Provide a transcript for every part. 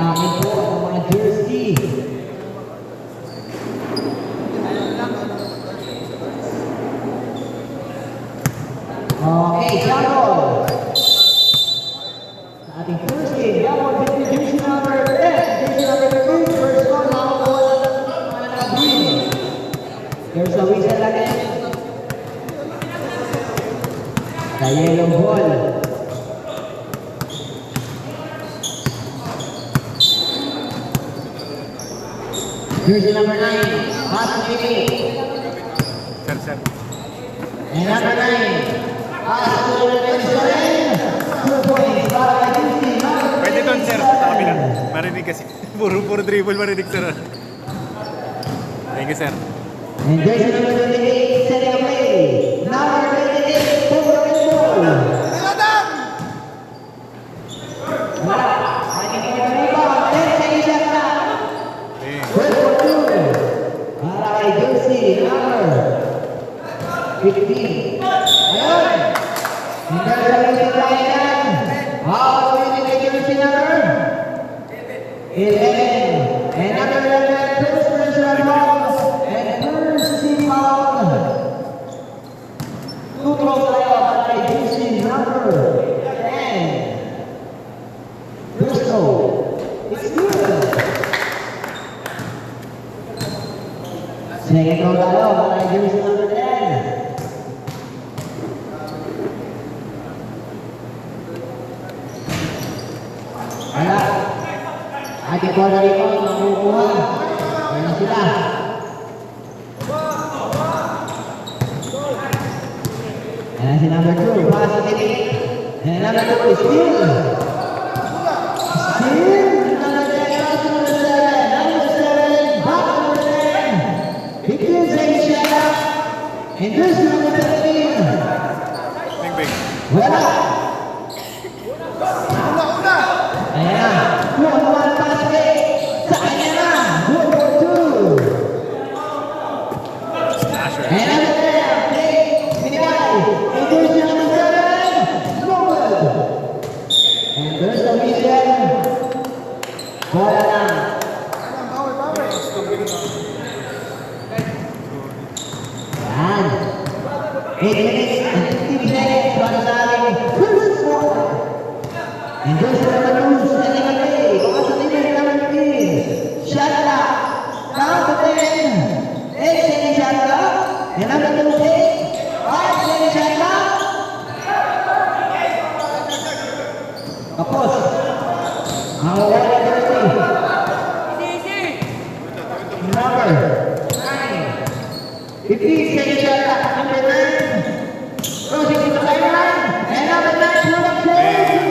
namin po ang mga jersey. Okay, Jamon. Sa ating first game, Jamon, jersey number 10, jersey number 2, first one, mga green. There's a whistle again. The yellow ball. Jersey number 9, Hassan Jimmy. Sir. And number 9, Hassan Jimmy. 2 points para jersey number 10. Pwede doon, sir. Sa kabila. Marinig kasi. Puro dribble marinig, sir. Thank you, sir. And jersey number 28, setting a play. Number 28, Puro Ball. Wala. Aking rebound. 10 seconds shot na. First for 2. Para kay jersey number 15. Ayun. And there's a whistle line yan. How will you make jersey number 11. And number 11, first personal foul. And first team foul. Two throws tayo para kay jersey number 10. First throw. It's good. Second throw tayo para kay jersey number 10. Wala. Ating bola rito, makukuha. Ayan na sila. Ayan si number 2, pass sa tinik. And number 2 is Steel. Steel, number 10, pass to number 7. Number 7, back to number 10. 15 seconds shot up. And there's number 13. Big. Wala. Ayan na. 2-on-1 pass play. Sa kanya na. 2-for-2. And number 10, play. Binigay. And there's the number 7. No good. And there's the whistle. Bola na. Ayan. 8 minutes and 15 seconds para sa ating first quarter. And there's the number 2, setting a play. Pass sa tinik, number 15. Shot clock. Count to 10. 8 seconds shot clock. And number 2 takes 5 seconds shot clock. Tapos. Ang wala jersey. Number 9. 15 seconds shot clock. Number 9. Crossing to the sideline. And number 9 through the play.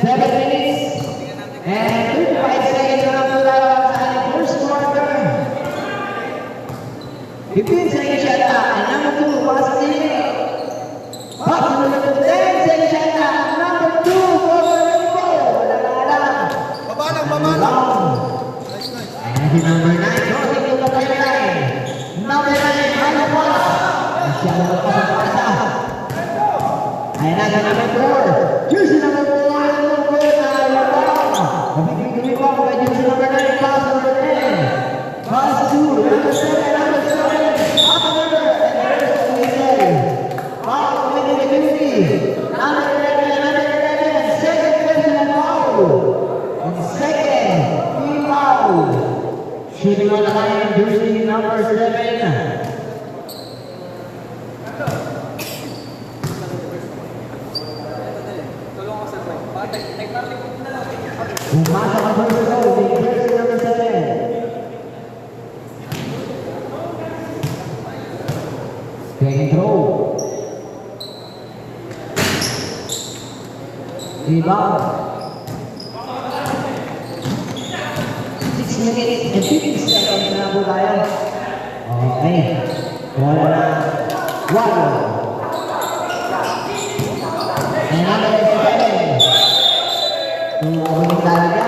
7 minutes and 35 seconds na po tayo sa ating first quarter. 15 seconds shot na. And number 2, pass to tinik. Pass to number 10 seconds shot na. Number 2, for the rainbow. Wala na alam. Rebound. And si number 9, crossing to the sideline. Number 9, high pass. Masyado magpasapasa. Ayan na sa number 4. Jersey number 4. Pass to number 7, number 7, up number, and there's the whistle. Foul within the 50. Number 11, number 11, second personal foul. And second team foul. Shooting on the line, jersey number 7. Pumasok ang first goal, the jersey number 7. Second throw. Rebound. 6 minutes and 15 seconds na po tayo. Okay. Wala na. 1. And number 7. Tumawin talaga.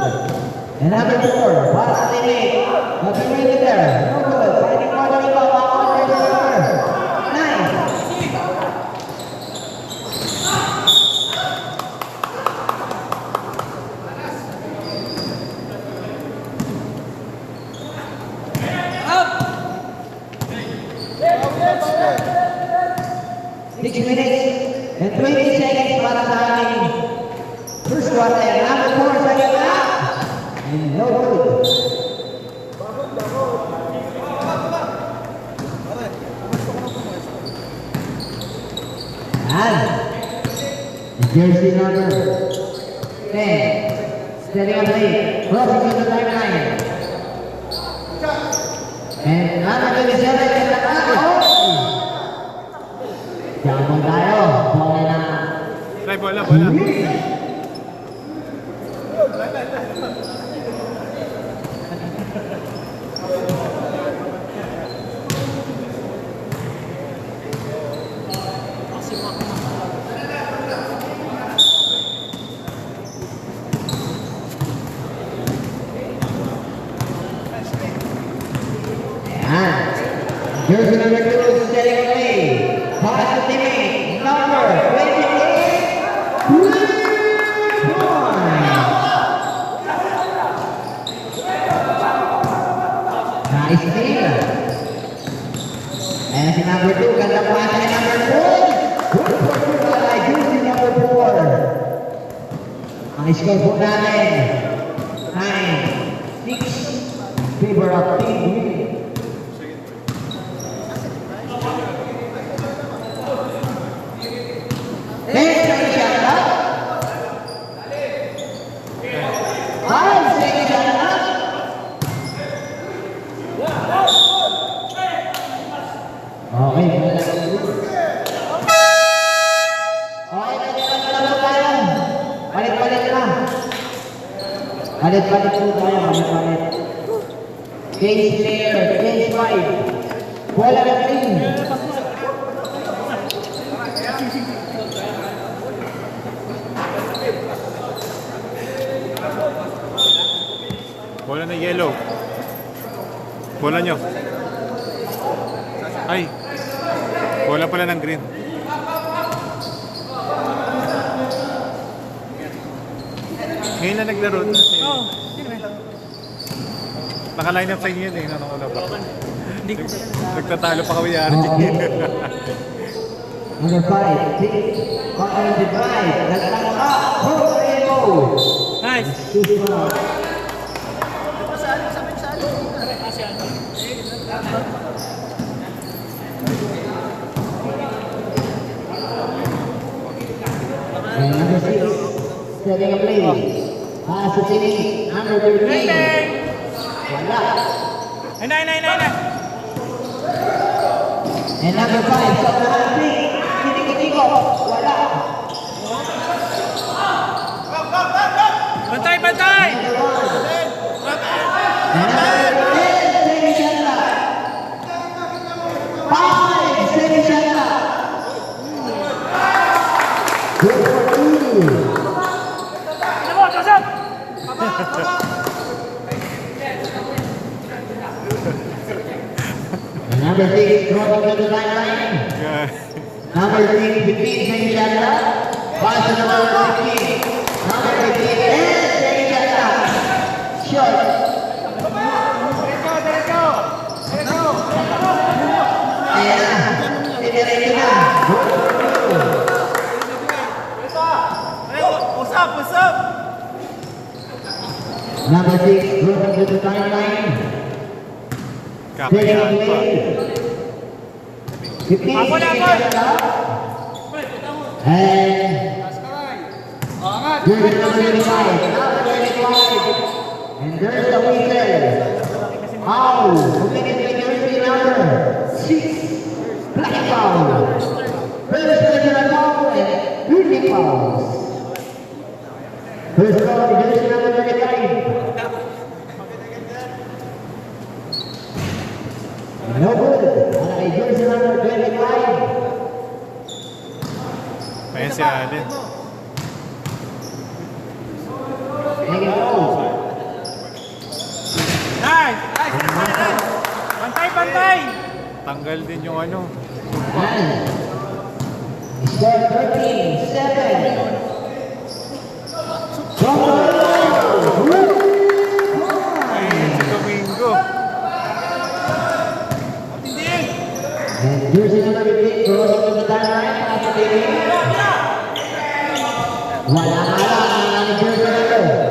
And number 4, pass to teammate. Mag-ready there. No good. Fighting for the rebound. On their number 9. Six minutes and 20 seconds para sa ating first quarter. Number 4 sa gitna. And no good. And jersey number 10. Setting up late. Crossing to the timeline. And number 27 is the Jabon tayo. Bola na. Try, bola, bola. And jersey number 2 is setting away. Pass to teammate. Number 28. 3 points. Nice steal. And si number 2, ganda pa si number 4. Good for you, ay jersey number 4. Ang score po natin 9-6 favor of Team Green. Next second shot up. 5 second shot up. Okay, palit-palit lang. Palit-palit po tayo, palit-palit. Case player, case 5. Bola na green. Bola na yellow. Bola nyo. Ay. Bola pala ng green. Ngayon na naglaro na siya. Oo. Naka-line up sa inyo yun eh. Nanakula pa. Nagtatalo pa kami ni RJ. Number 5, Tick. Conquering the drive. Nagtalo ka. Hold and go. Nice. And number 6, setting a play. Pass to teammate. Number 13. Wala. Ay. And number 5, sa lahat pick. Kinikitiko. Wala. Bantay! Number 1. And number 10, second shot clock. 5 second shot clock. Good for you. And number 6, dropping to the sideline. Number 6, 15 second shot clock. Pass to number 15. Number 15, and second shot clock. Shot. Ayan, didiretso na. Usap! Number 6, dropping to the timeline. Setting Kapayan pa. play. 15 second shot clock. And jersey number 25. Number 25. And there's the whistle. Foul. Committed by jersey number 6. Black foul. First personal foul and 30 fouls. First foul, jersey number 25. No good. Ay jersey number 25. Ayan si Allen. Take it out. bantay! Tanggal din yung ano. Yan. Score 13-7. Ayun, si Domingo. And jersey number 15, crossing to the timeline, passing. Wala ka lang ang jersey number.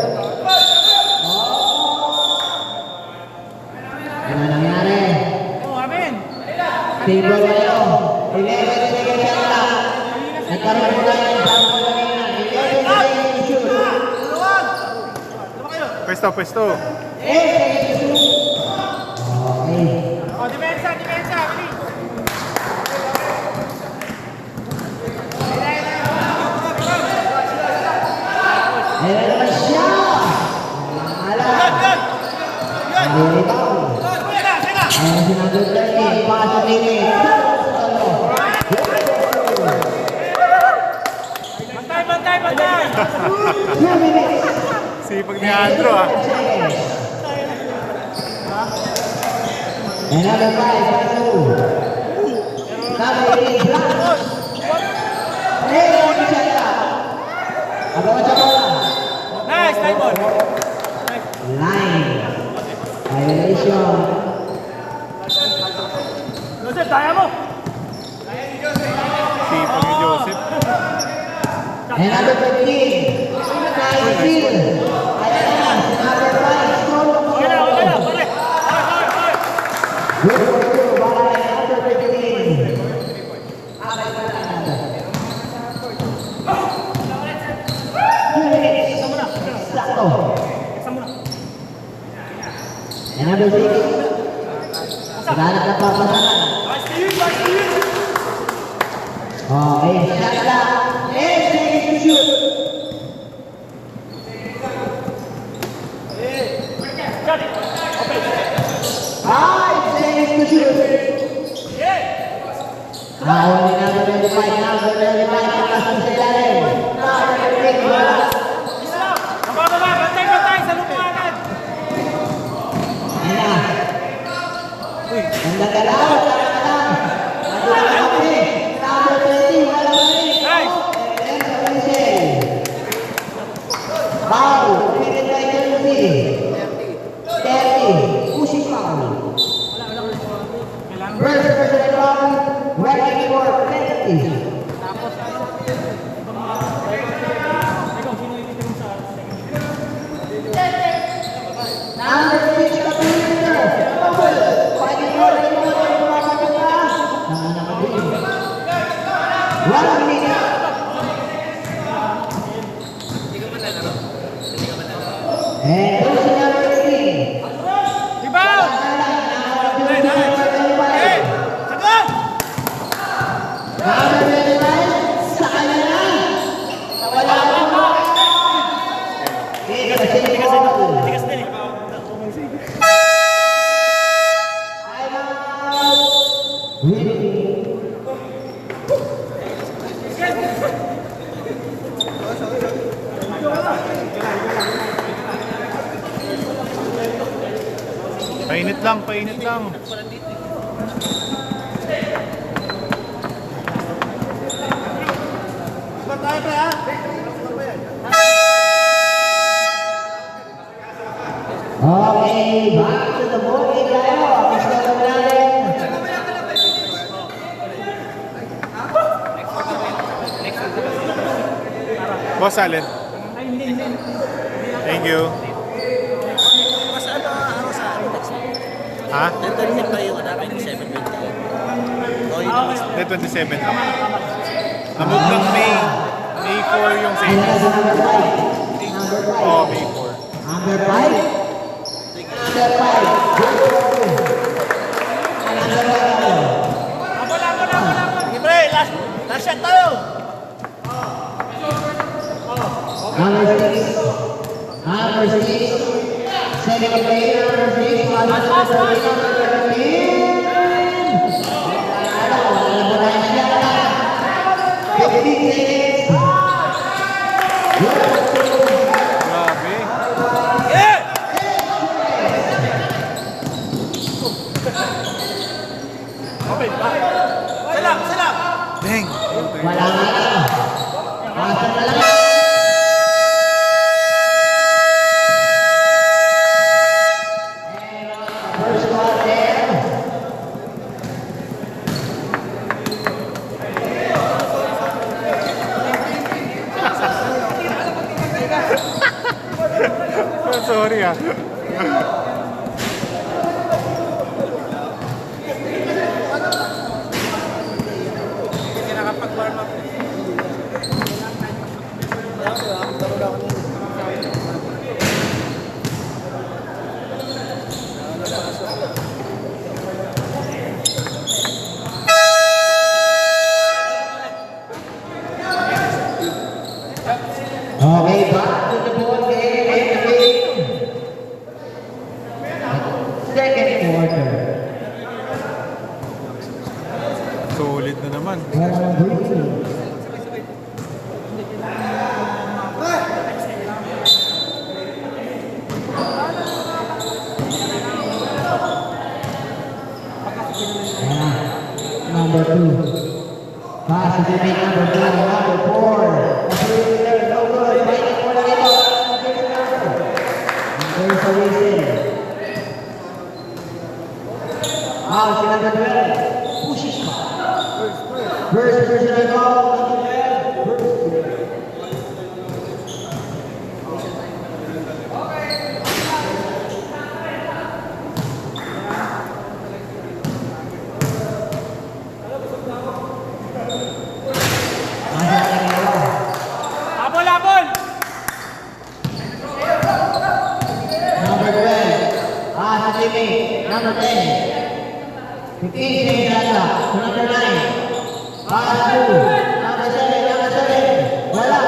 Ano nangyari? Oh, amin! Table kayo. 11 seconds yan lang. Nagkaroon mo na yung sample kanina. 11 seconds to shoot. Pwesto, pwesto. 8 seconds to shoot. Okay. Oh, depensa, depensa! Bilis! Ayan naman siya. Alam. Rebound. Ayan si number 13. Pass to David. Bantay, bantay, bantay! 2 minutes. Sipag ni Andrew ah. Another 5 by 2. Number 8, Blanc. Hey, ano siya ka? Abangan siya bola. Nice, time ball! Line. Violation. Joseph, kaya mo! Sipag ni Joseph. Another 15. Kyle Steele. Ayan na, si number 5, Solo. Okay na, pare! Good for you, para kay number 15. Sakto. Another 6. Naghanap ng papasanan. Okay, shot clock. 8 seconds to shoot. Five seconds to shoot. Ahon ni number 25, number 25, pagkasan sa ilalim. Number 15, wala. Baba, bantay, bantay! Sa lupuanan! Ayan na. Ang nagalaw, nagalaw. Nandun na kami. Number 20, wala pa rin. Nice! And then, Wednesday. Foul, committed by Jersey. 30, pushing foul. First personal foul, working for penalty. Number 6, Kapitiner. Pwede mo rin mo rin makakita. One minute. And those number 18. Rebound! Number 25, sa kanya na. Wala mo. Tigas din eh. Time out. Winning. Painit lang, painit lang. Okay, back to the ball game tayo. Gusto naman natin. Boss Allen. Thank you. Ha? May 27 lang. Namove ng May. May 4 yung Ayan na safety. si number 5. Number 5. Oh, May 4. Number 5. Number 5. Good for you. Number 5. Libre, last shot tayo! Number 6. Number 6. Second player, number 6. Number 15 seconds. Grabe. Dang! Wala na lang. Basta na lang. First quarter. Sorry ah. Hindi nakapag-warm up. Okay, back to the ball game. Second quarter. Solid na naman. Number 2. Pass to the number 2. Number 4. No good. Fighting for the ito. There's a whistle. Out si number 12. Pushes pa. First personal foul. Number 12. Habol, habol! Number 12. Sa Jimmy. Number 10. 15 seconds yata. Number 9. Pass to. Number 7. Number 7. Wala.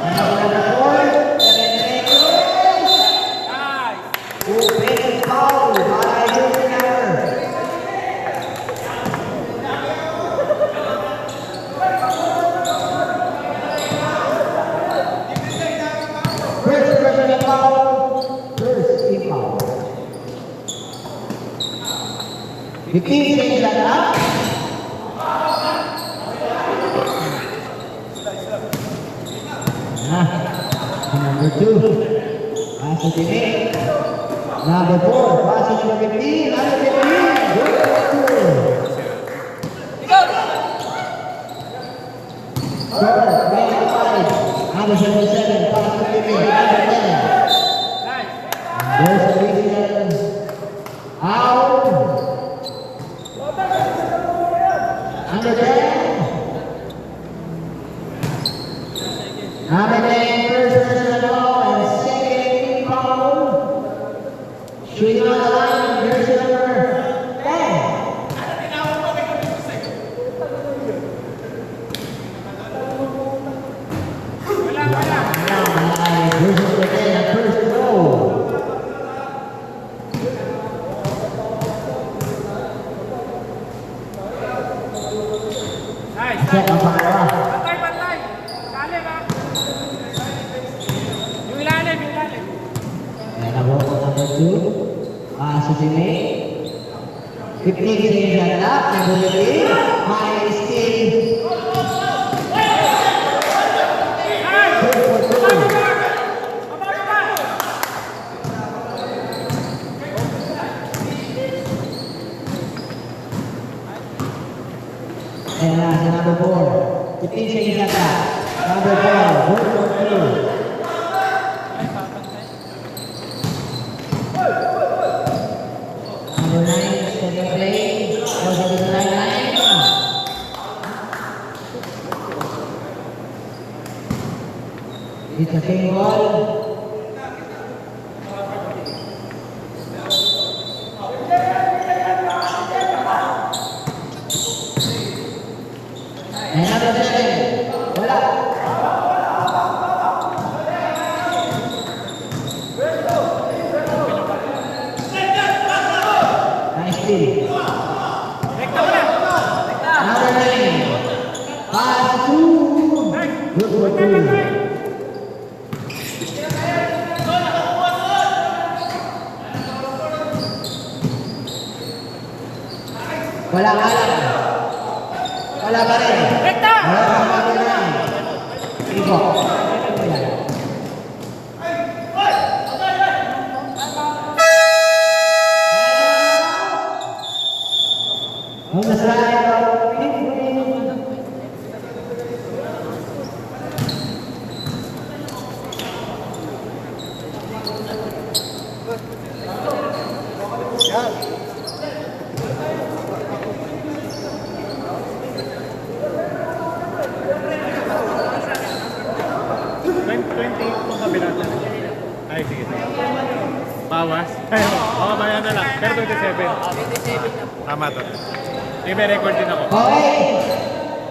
Number 4. 7 seconds. Nice! Open foul by Junior. First personal foul. First team foul. 15 seconds left. Number 2. Pass to Jimmy. Number 4. Pass to number 15. Number 15. Good. Score. 25. Number 77. Pass to Jimmy. Number 10. Nice! There's a whistle. Out. Number 10. Number 10, first personal foul and second team foul. Shooting on the line, jersey number 10. Wala, wala! Jersey number 10 at first row. Nice! Second pangalawa. Bantay, bantay! Ilalim ha! Yung ilalim, yung ilalim! And a roll number 2. Pass to Jimmy. 15 seconds left. Number 15. High steal. Nice! Good for two. Baba, baba! And last, number 4. 15 seconds left. Number 4. Good for two. Number 9, second play. Goes to the line. It's a ping ball. And number 7. Wala. Nice steal. Rekta mo na! Number 9. Pass to. Good for two. Wala ka lang. Wala pa rin. Rekta! Wala pa rin. Sige po. Kung nasalayan ka, Kung sabi natin. Ay, sige. Bawas? Ay, oo, bayan na lang. Pero 27. Tama to. May record din ako. okay.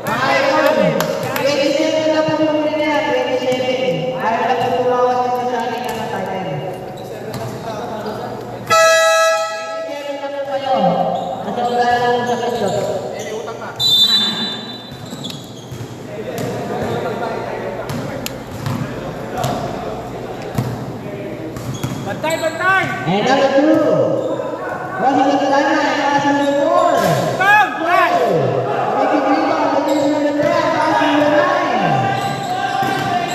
Ayun. 27 na po yung niya. 27. Ayaw na po tumawas dito sa ating title. 27 na po kayo. Nasa wala lang sa kaso. Bantay, bantay! And number 2. Crossing the line, pass number 4. Come! Right! Making rebound, position number 10, passing number 9.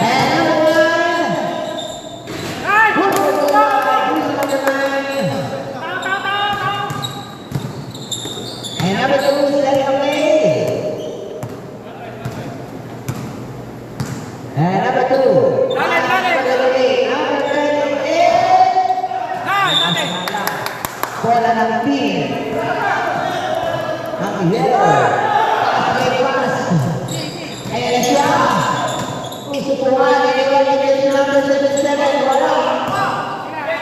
And number 9. Right! Position number 9. Tao, tao, tao, tao! And number 2, setting up play. And number 2. Dale, dale. Number 38. Dale, dale! Bola ng pin. Ang yellow. Pass, may pass. Ayan na siya. Usupuhan, iniwan ni Messi number 77. Wala.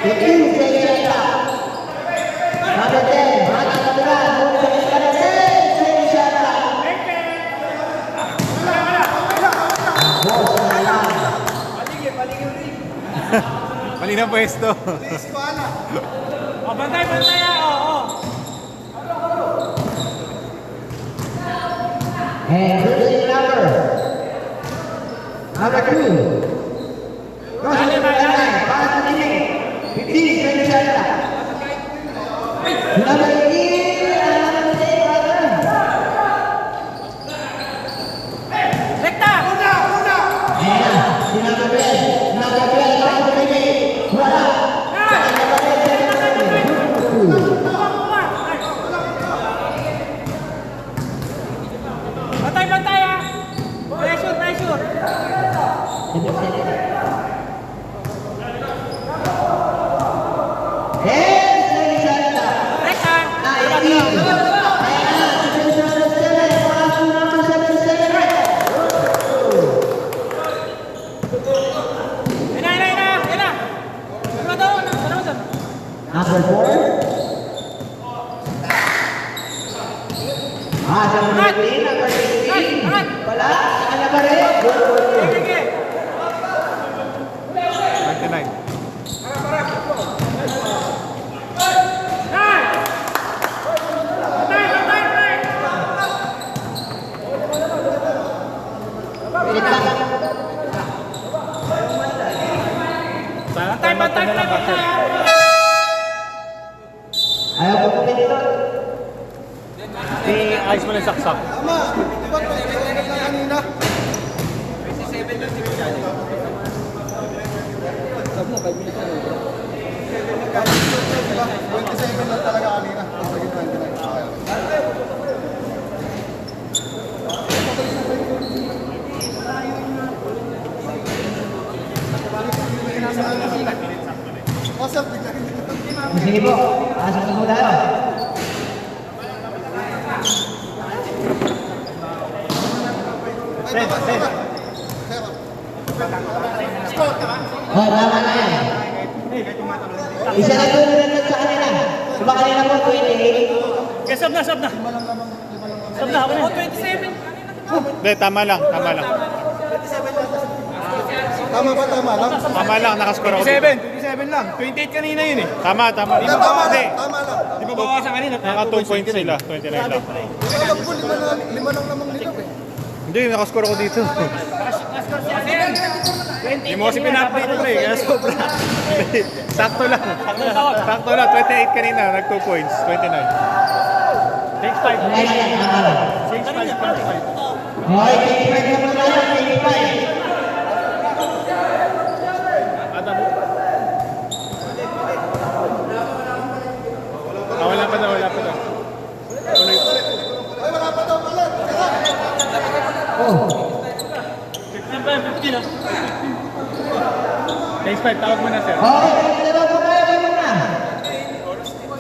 It is Seychella. Number 10. Bata Kabiran. Number 10. Seychella. Boss na lang. Mali na pwesto. Oh, bantay, bantay ah! Oo, oo! And losing number 2. Crossing the line, pass to Jimmy. 15, Seychella. Number 18, number 8. Rekta! Ayan, si number 12. Number 12, pass to Jimmy. Wala. Bantay, bantay ah! Pressure, pressure! And Seychella. Rekta! 19. Ayan, position number 7, pass to number 77. Ina, ina, ina! Ina! Ano daw? Ano daw? Number 4. Ah, sa number 3, number 16. Wala, saka na ba rin? Good, good, good. Sige! 29. Dale! Bantay, bantay, bantay! Pilit lang. Bantay, bantay, bantay, bantay ah! Ayaw ko pumilit ito. Ayos mo na yung saksak. Sige po, asok na po tayo. Oh, tama na yan. Isa na po rin sa kanila. Diba kanina po, 28? Okay, sab na, sab na. Sab na, ako na. Oh, 27. Hindi, tama lang. Tama lang. Tama ba? Tama lang? Tama lang, nakascore ako. 27 lang. 28 kanina yun eh. Tama, tama. Tama lang. Hindi. Tama lang. Di ba bawasan kanina? Naka 2 points sila. 29 lang. Alam ko, lima lang namang nilap eh. Hindi, nakascore ako dito. Hindi mo kasi pina-update ko eh. Kaya sobra. Sakto lang. Sakto lang. 28 kanina. Nag 2 points. 29. Change 5. Ayan, tama. Change 5. Okay, change 5 na muna yan, change 5. Adam. Wala pa daw. Tuloy. Ay, wala pa daw pala. Oh, 15 na. Change 5. Tawag mo na, sir. okay, dalawa po kayo, kayo na.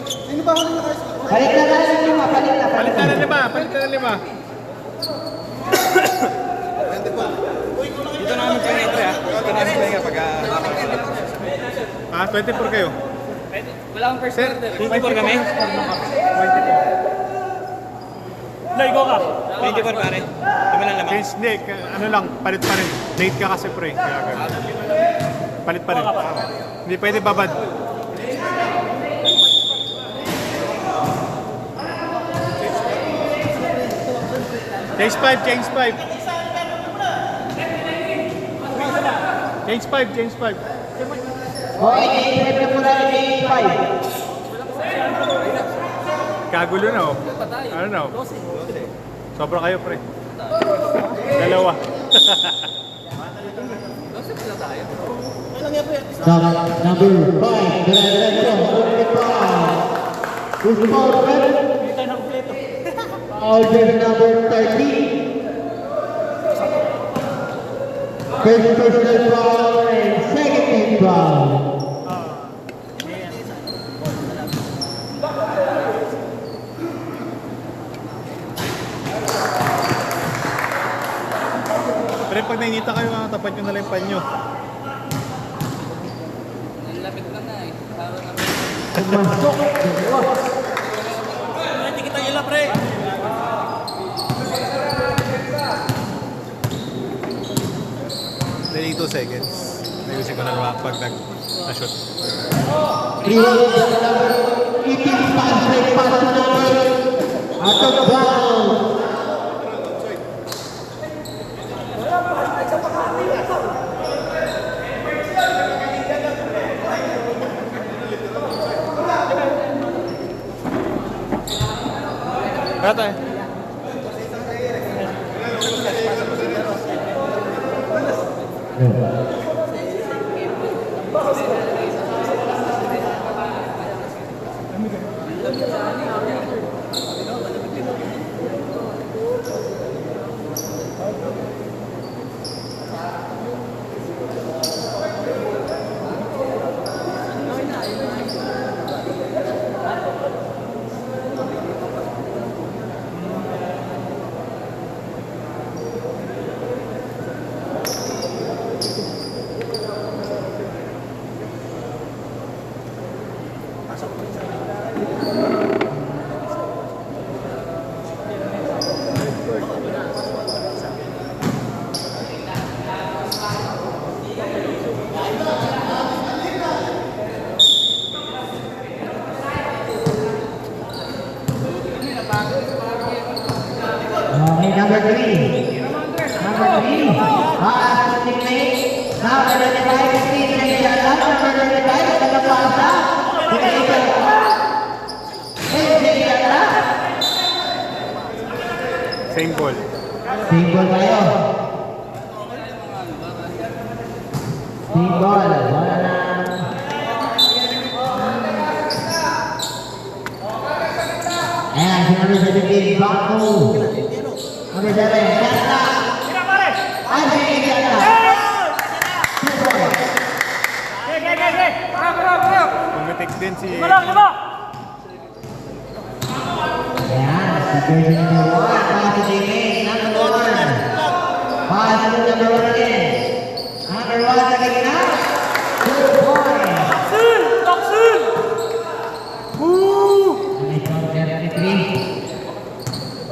Sino ba huli na kayo? Palit na tayo ng lima, palit na. Palitan ng 5. Dito na kami pang-entry ah. Dito na kami pang pag 24 kayo. wala akong first order. 24 kami? 24. Loy, go ka. 24 pare. Kami lang lamang. Change, hindi. Ano lang, palit pa rin. Late ka kasi, pre. Kaya ganun. Palit pa rin. Hindi pwede babad. Change 5. Change 5. Okay, change 5 na muna, change 5. Kagulo na, oh. Ano na, oh. Sobra kayo, pre. Dalawa. Number 5, who's the ball, Hindi tayo nakumpleto. Order number 13. First personal foul and second team foul. Pero pag nainita kayo, tapat nyo na lang yung panyo. Nalapit na na eh. Pumasok. Dalawa. Hindi kita ilap, pre. Then 2 seconds. Ayusin ko na naman pag na-shoot. 3 number 18 pass break pass to number out of bounds. Kaya tayo. Okay, number 3. Number 3. Teammate. Number 25, Steve Nagsiala. Number 25, Tagapasa. Nagsiala. Same ball. Single kayo. Single. Wala na. Ayan, si number 17, Baku. Number 7, Yata. Sira, pare. Ay, sige, Yata. Ge. Bro. Pumitik din si... Lima. Ayan, si jersey number 1, pass to teammate, number 1. Pass to number 1 again. Number 1 sa gitna. 2 points. Taksil. Nice one, 73.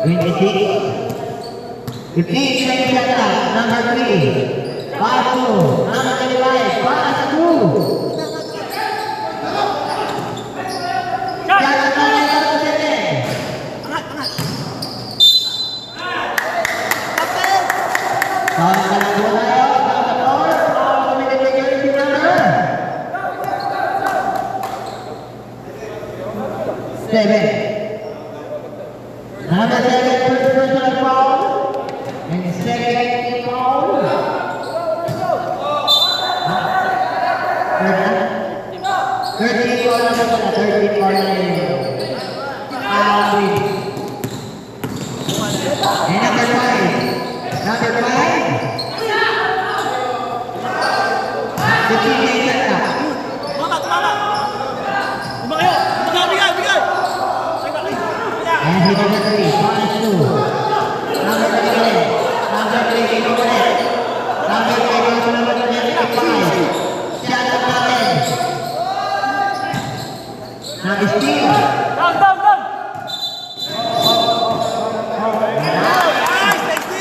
26. 15, Yata, number 3. Pass to number 25, pass to. Yata na number 7. Seven. Number 7, first personal foul. And second foul. Third 13 foul, 13 foul. And number 5. Number 5. 15 days at that. And he number 3, minus 2. Number 3, number 3, number 8. Number 3, number 5. Shot of natin. Nag-steal.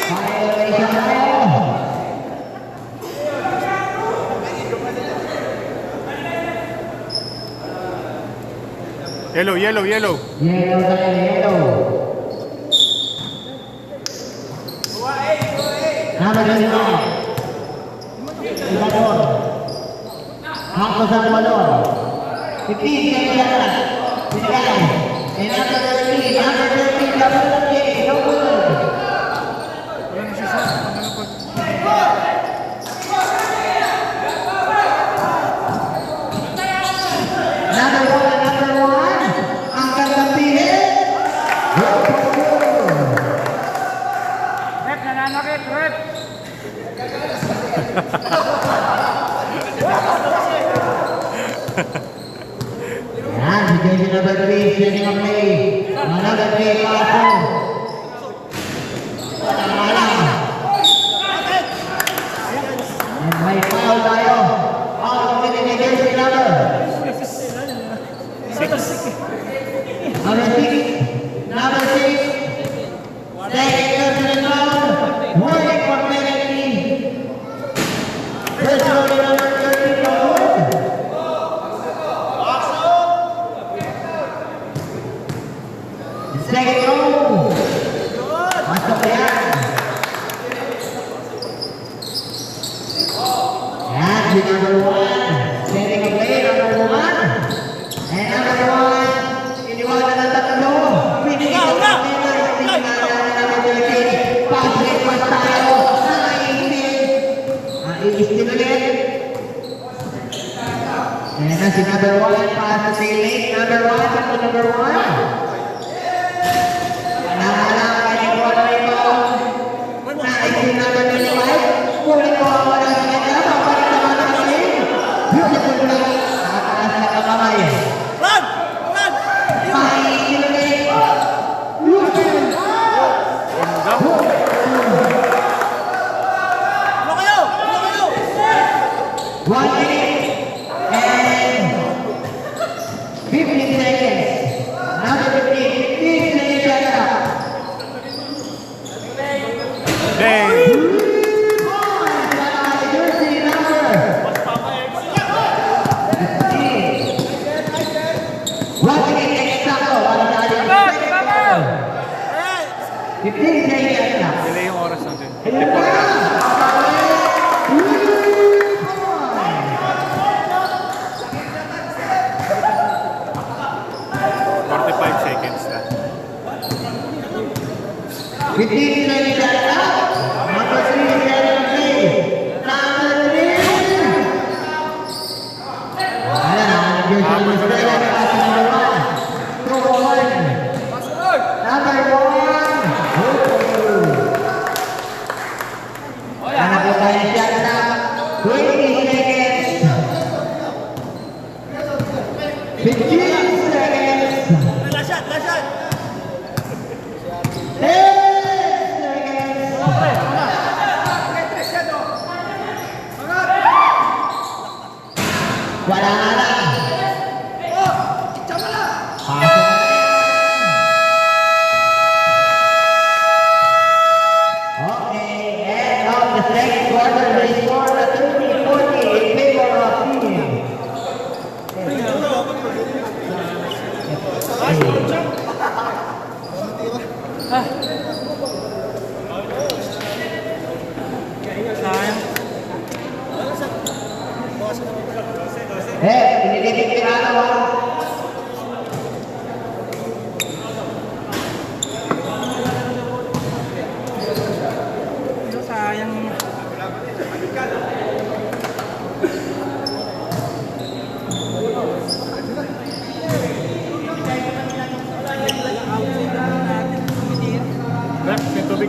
Violation na. Yellow, yellow, yellow. Yellow tayo, yellow. Number 29. Ibanor. Marcos Albalor. 15 seconds left. Binigay. And number 13, number 13, number 13, no good. Number 1, ang gandang pilit. Rep, nananakit, rep. Yan, si Jason number 3, setting up play. Another play, Paso. And may foul tayo. Out of the jersey number. Number 6. Number 6. Second personal foul. Warning for penalty. First row number 13 for Wood. Second row. Masuk na yan. Yan, si number 1. Setting a play, number 1. And number 1, iniwanan ng tatlo. Pinigil ang kanila. Tingnan na number 13. Pass pass tayo. Iistin ulit. And na si number 1. Pass to say late. Number 1. Ito number 1. Delay yung oras natin. 45 seconds na. 15 seconds left. Number 3 is number 3. Number 3. Number 12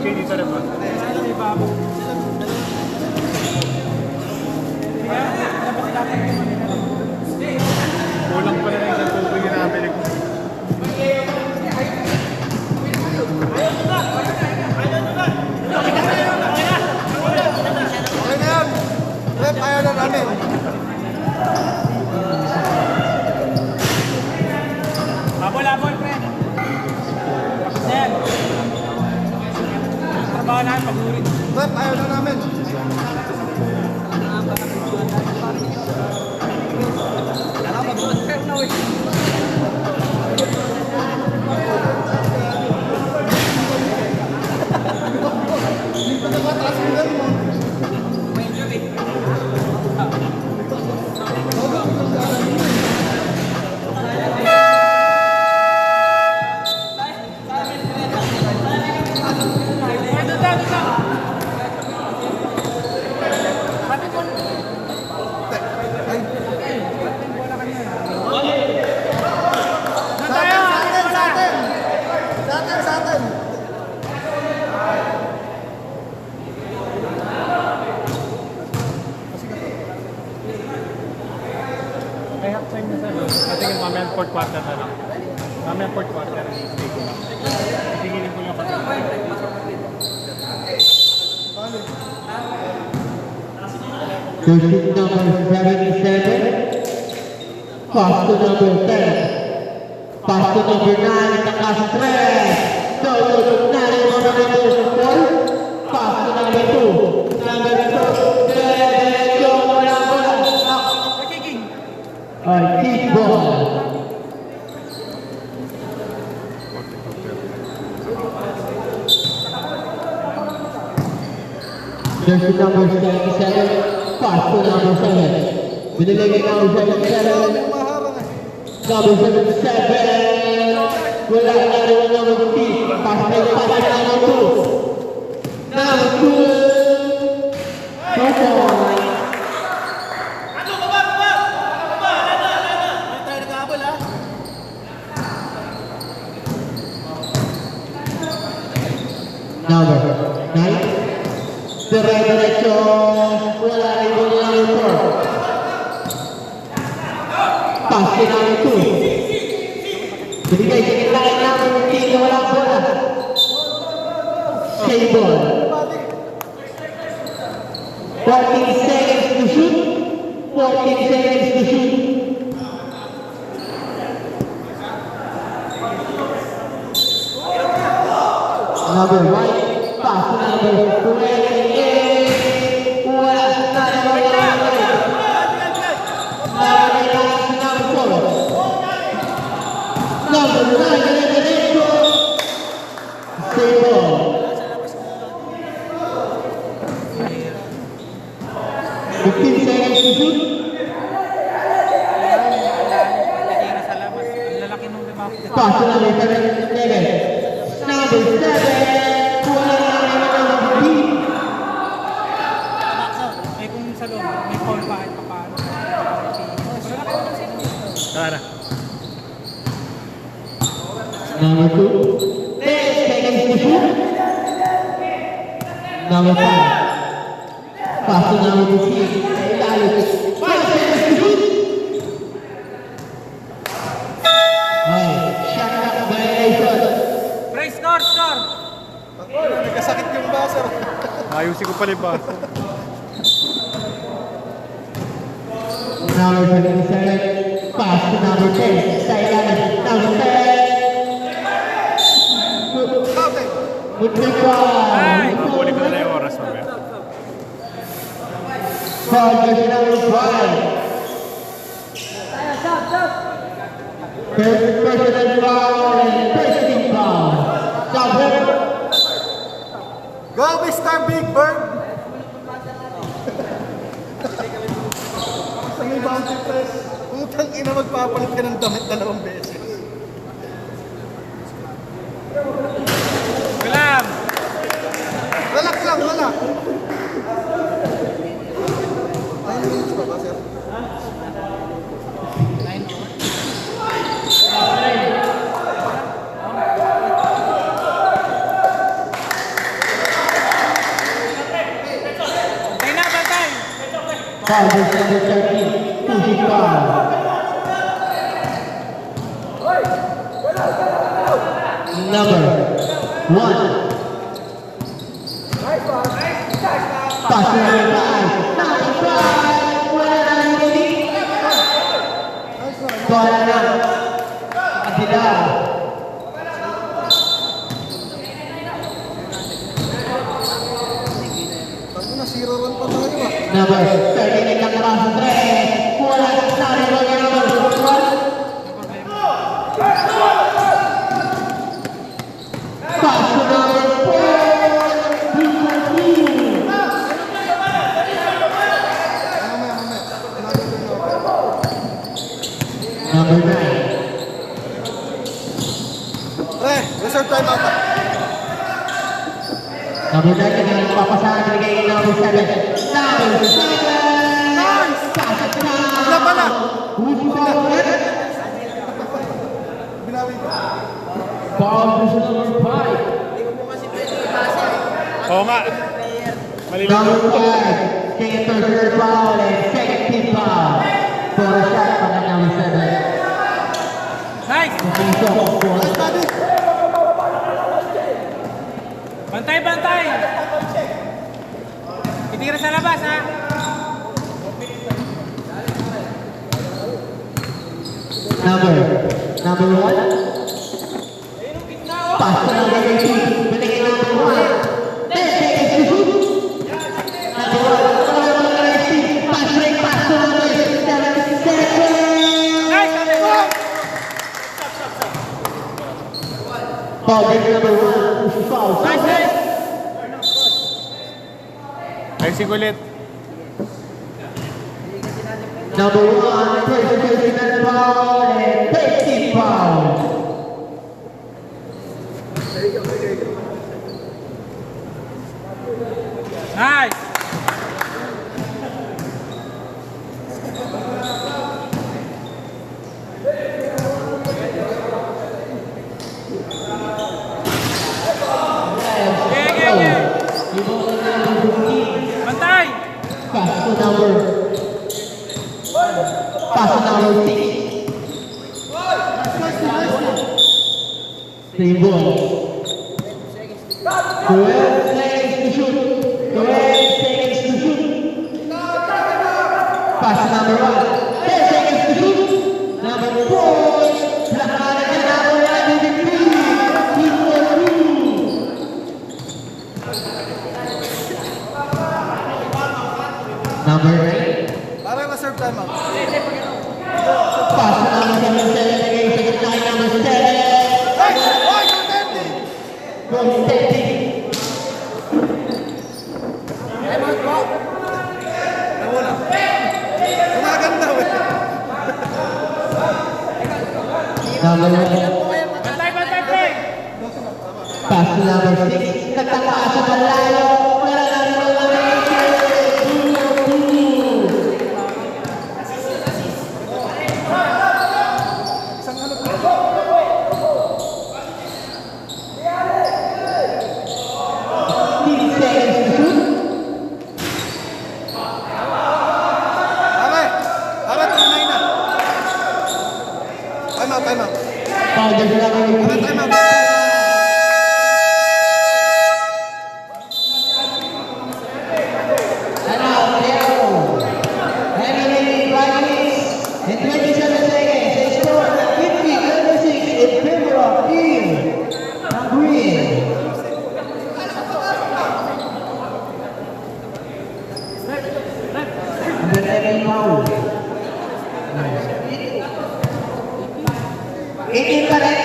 tubig kayo dito rin ba? Kulang pala na isang tubig yung nabili ko. Okay na yan. Rep, ayaw na namin. Habol, pre. Tapos na yan. Trabaho namin pag-urit. Rep, ayaw na namin. Sa atin. May half time na sir. I think mamaya fourth quarter na lang. Mamaya fourth quarter. Tinginin ko yung Jersey number 77, pass to number 10, pass to number 9, naka-stress, so number 4, pass to number 2, diretso wala bola, ay kick ball. Jersey number 77, pass to number 7. Binilagay ng number 77. Number 77. Wala na rin ang number 3. Pass na yung pass na number 2. Number 2. Purple. Number 9. Diretso, wala rin yung number 4. Pass to number 2. Binigay sa gitna ng number 3 na wala bola. Save ball. 14 seconds to shoot. 14 seconds to shoot. Number 1. Pass to number 28. Wala na rin yung number 4. Number 9, diretso. Save ball. 15 seconds to shoot. Pass to number 7. Number 7. Wala na rin yung number 3. Eh kung sa loob, may call pa kahit pa paano. Tara. Number 2. 10 seconds to shoot. Number 5. Pass to number 3. 5 seconds to shoot. Ay, shot clock violation. Pre, score! Nagkasakit yung buzzer. Ayusin ko pala yung baso. Number 77. Pass to number 10. Sideline. Number 10. Okay. Good foul. Kukunin ko na yung oras mamaya. Foul jersey number 5. Personal foul and first team foul. Double. Go, Mr. Big Bird! Sa may bounty press, utang ina magpapalit ka ng damit 2 beses. Galam! Relax lang, relax. 9 minutes pa ba, sir? Foul is number 13. Pushing foul. Number 1. Pass to number 5. Number 5. Wala na ang hindi. Wala na. Kabila. Tago na, 0-1 pa tayo ah. Number 39 ang pass to 3. Wala na rin number 1. Pass to number 4. Number 9. Pre, reserve time out. Number 9 na nagpapasahan kay number 7. Number 7! Nice! Touchdown! Wala pala. Who's foul? Binawi ko. Foul is number 5. Oo nga. Malilito. Number 5. Second personal foul and second team foul. For a shot para number 7. Nice! Nice, buddy. Bantay, bantay! Itira sa labas, ha? Number 1. Pass to number 18. Binigay number 1. 10 seconds to shoot. Number 1. Pass break. Pass to number 77. Nice! Foul is number 1. Push foul. Nice, nice! Icing ulit. Number 1. First personal foul and third team foul. Nice! Bantay! Pass to number 6. Same ball. 12 seconds to shoot. 12 seconds to shoot. Pass to number 1. 10 seconds to shoot. Number 4. Lahanan niya na ako yan. He's for 2. Number 9. Para reserve time out. Pass to number 7 against the second number 7. Nice! Oy, From 30. Nawala. Gumaganda eh. Number 1. Bantay, bantay, play! Pass to number 6. Nagtataas sa malayo. Wala na rin mga Isang ano po. 15 seconds to shoot. Pare, pare, tunay na. Time out, time out. Foul is number Pare, 18. time out. And now, Leo. Heavy Blackies. In 27 seconds, they score 50-36 in favor of Team Green. Number 11 foul. 18 pa rin,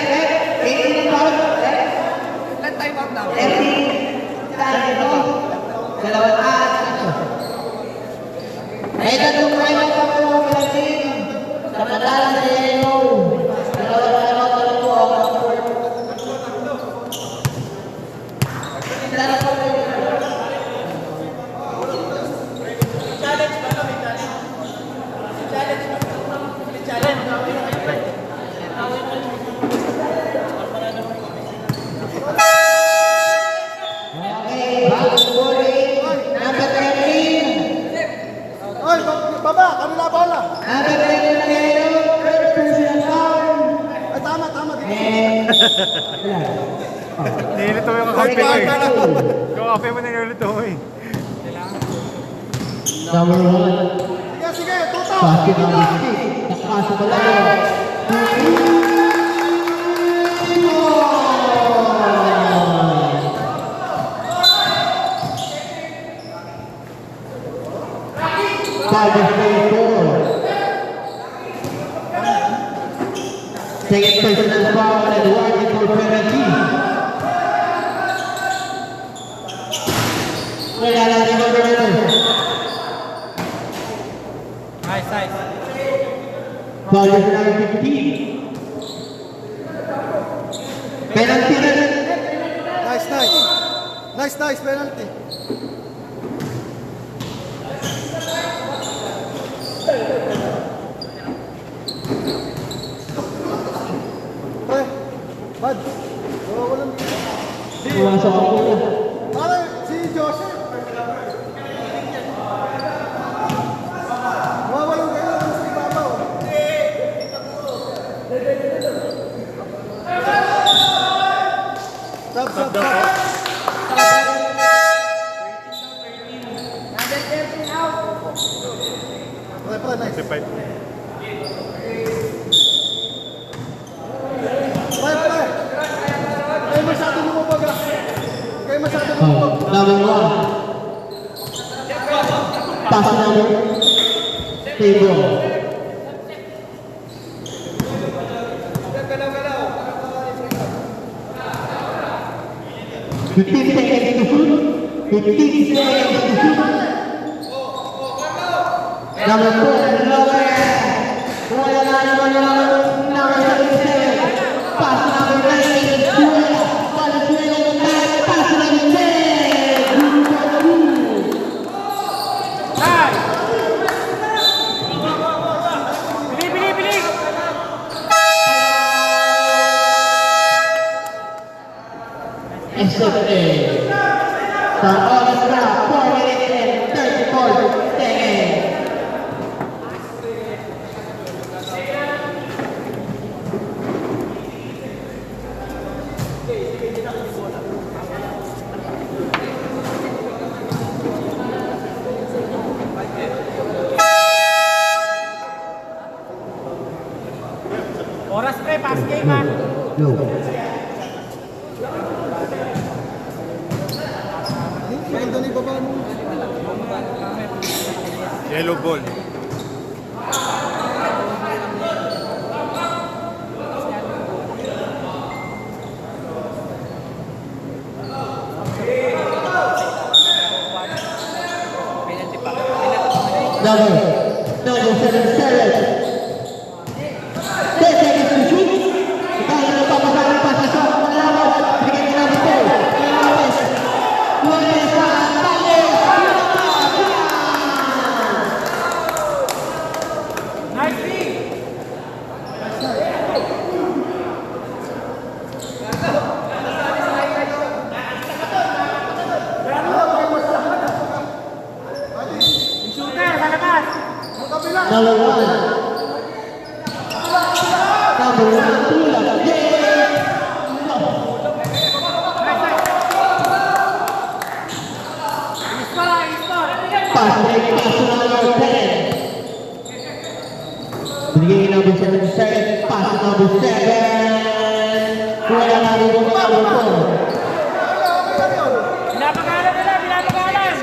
18 foul. Time out na. 18 tayo, no? Dalawang ay tatlong kayo ang mga team. Samantala sa Yelo. Dalawang po ang Okay, back to number 13. Oy, Nilito yung kakampi ko eh. Yung kakampi mo nilito mo eh. Number 1. Sige, sige, tutok! Basket number 6. Nakasa pa lang. Second personal foul and warning for penalty. Wala lang di ba Nice, nice. foul is number 15. Penalty na rin. Nice, nice. Nice, nice, penalty. Pre, bad. Walang Pumasok ako. Pare, si Joseph. Wawalan kayo ng si Papa. Stop, stop, stop. Pre, pre, nice. 65. Pre, pre. Kayo masyado lumubog ah. Kayo masyado lumubog. Number 1. Pass number. Table. Fifteen seconds to shoot. 15 seconds to shoot. Number 4. Lower. Wala na naman yung number 77. Pass number 9. Suela. Valenzuela ng 9. Pass number 10. Nice! Bili, bili, bili! Excepted. Sa oras na 4 minutes and 34 seconds. Oras pre, pass game ha. No. Maganda na ibaba mo. Yellow ball. Number 77. 10 seconds to shoot. Kaya na papasang pasasok ng laban. Bigyan niya ng ball. Lopez. Lopez sa Tales. Nice lead! Shooter, sa labas! Number 1. Number 1. Tulak. Yeah. Score, score! Pass break. Pass to number 10. Binigay number 77. Pass to number 7. Wala na rin yung number 4. Pinapagalan nila, pinapagalan!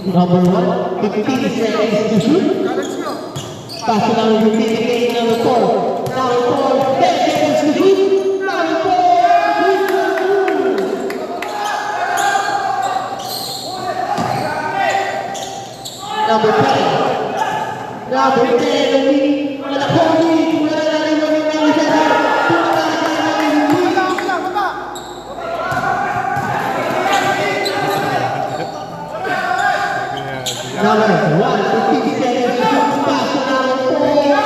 Number 1, 15 seconds to shoot. Pass to number 15, again, number 4. Number 4, 10 seconds to shoot. Number 4, number 10. Number 10, wala ko ulit. Wala na rin yung number 7. Number 1, 15 seconds to shoot. Pass to number 4.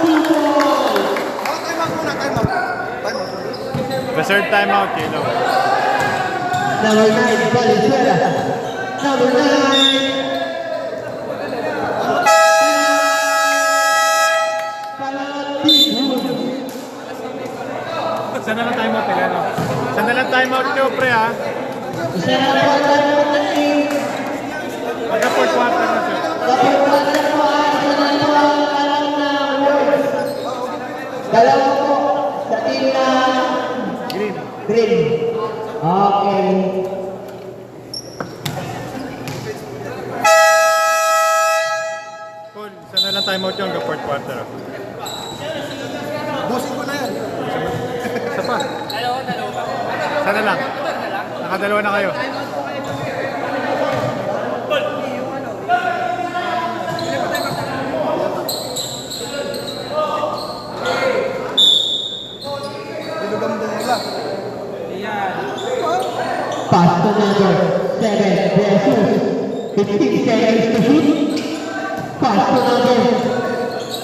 2 balls. Time out muna, time out. Time out. Reserve timeout, Yellow. Number 9, Valenzuela. Number 9. Isa na lang time out nila, no? Isa na lang time out nyo, pre, ha? Isa na po ang time out na team. Pagka fourth quarter na siya. Kapag quarter po ay isa na po ang alam na Wolves. Dalawa po sa team na Green. Green. Okay. Cool. Isa na lang time out yung hanggang fourth quarter. ah. Bossing ko na yan. Isa pa. Isa na lang. Nakadalawa na kayo. Dito ganda nila. Pass to number 7, Jesus. 15 seconds to shoot. Pass to number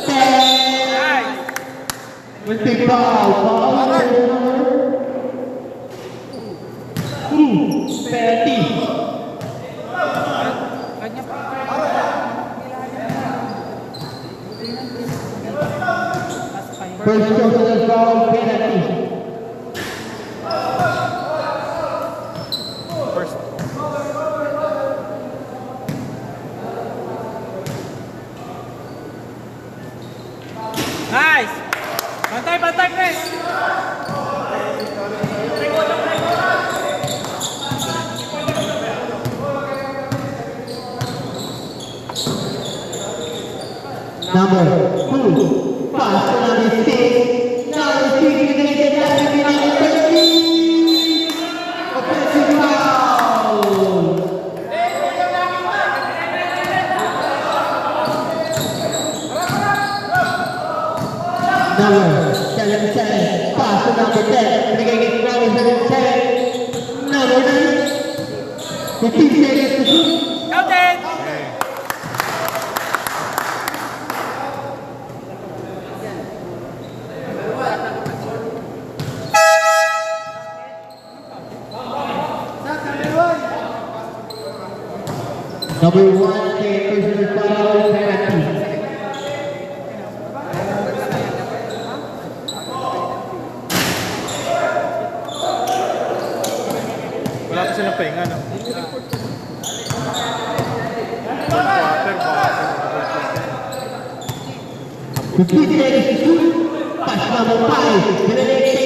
10. Will be foul. Foul. 30. First personal foul penalty. First. Nice! Bantay, bantay, pre! Number 2, pass to number 6. Number 6 is number 30. Offensive foul. Number 7, pass to number 10. Again, number 7. Number 9. 15 seconds to shoot. Counted! Number 1, personal foul penalty. Wala pa silang pahinga, no? Fourth quarter, baka. 15 seconds to shoot. Pass number 5. Direction